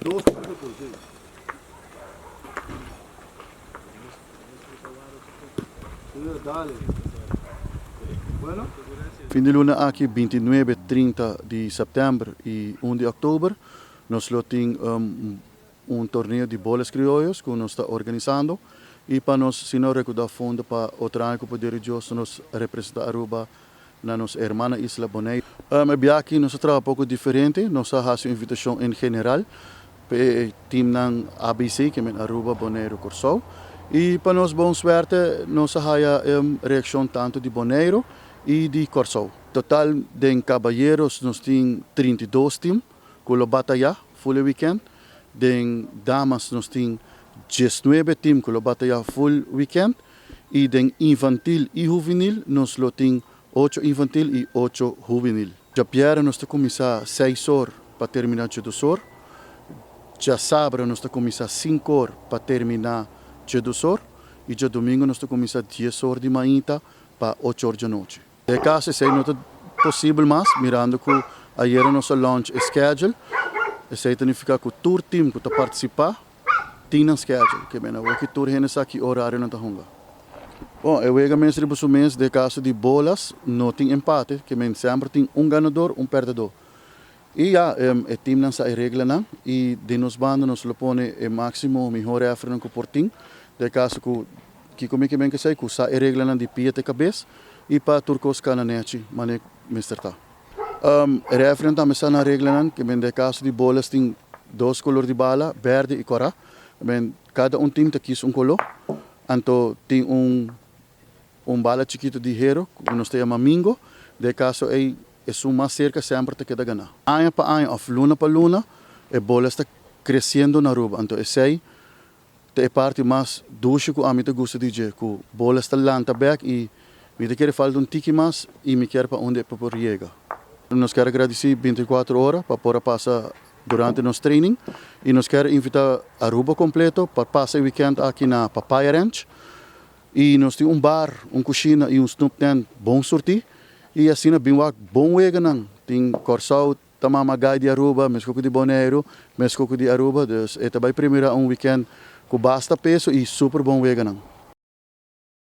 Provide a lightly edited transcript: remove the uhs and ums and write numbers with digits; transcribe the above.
2 minutos. Dale. Bueno. Fim de luna aqui, 29, 30 de setembro e 1 de outubro, nós temos torneio de bolas crioulas que nós estamos organizando e para nós, se não recordar fundo para o trabalho que poder nós representar Aruba na nossa irmã Isla Bonaire. Aqui nós trabalhamos um pouco diferente, nós fazemos invitação em geral para o time ng ABC, que é Aruba, Bonaire, Corsou. E para nós, boa sorte, nós temos reação tanto de Bonaire e de Corsou. Total de caballeros nós temos 32 times, com a batalha, full weekend. De damas nós temos 19 times, com a batalha, full weekend. E de infantil e juvenil nós temos 8 infantil e 8 juvenil. Já Pierre nós começamos 6 horas para terminar 2 horas. Já sábado nós começamos 5 horas para terminar 2 horas. E já domingo nós começamos 10 horas de manhã para 8 horas da noite. De caso, se não é possível mais, mirando que ayer nosso launch schedule, isso significa que o tour team que está participar tem um schedule, que é que tour é aqui horário não está hunga. Bom, eu vejo mesmo mês de caso de bolas, não tem empate, que sempre tem ganador, perdedor. E o time não sai regra não, e de nos bandos nós põe o máximo, o melhor referente que por time, de caso que como que sai, que sai regra não de pia até cabeça, e para turcos cananete, mané mister tá. Referente a mesa na regra não, que de caso de bolas tem 2 cores de bala, verde e cora, cada time tem quis color, então tem bala chiquito de hero, que nós chamamos mingo, de caso é mais cerca sempre te queda ganhar. Ano para ano, of luna para luna, a bola está crescendo na Aruba. Então, essa é a parte mais doce que a mim gosta de dizer, que a bola está lenta back e me quer falta tiki mais e me quer para onde para por chegar. Nós queremos agradecer 24 horas para poder passar durante nosso training e nós queremos invitar a Aruba completo para passar o weekend aqui na Papaya Ranch. E nós temos bar, cozinha e snoop tent bom sortir. E assim, bom wega não. Tem Corsou, tamamagai de Aruba, mesmo de Bonaire, mesmo de Aruba. Então, é primeiro weekend com basta peso e super bom wega não.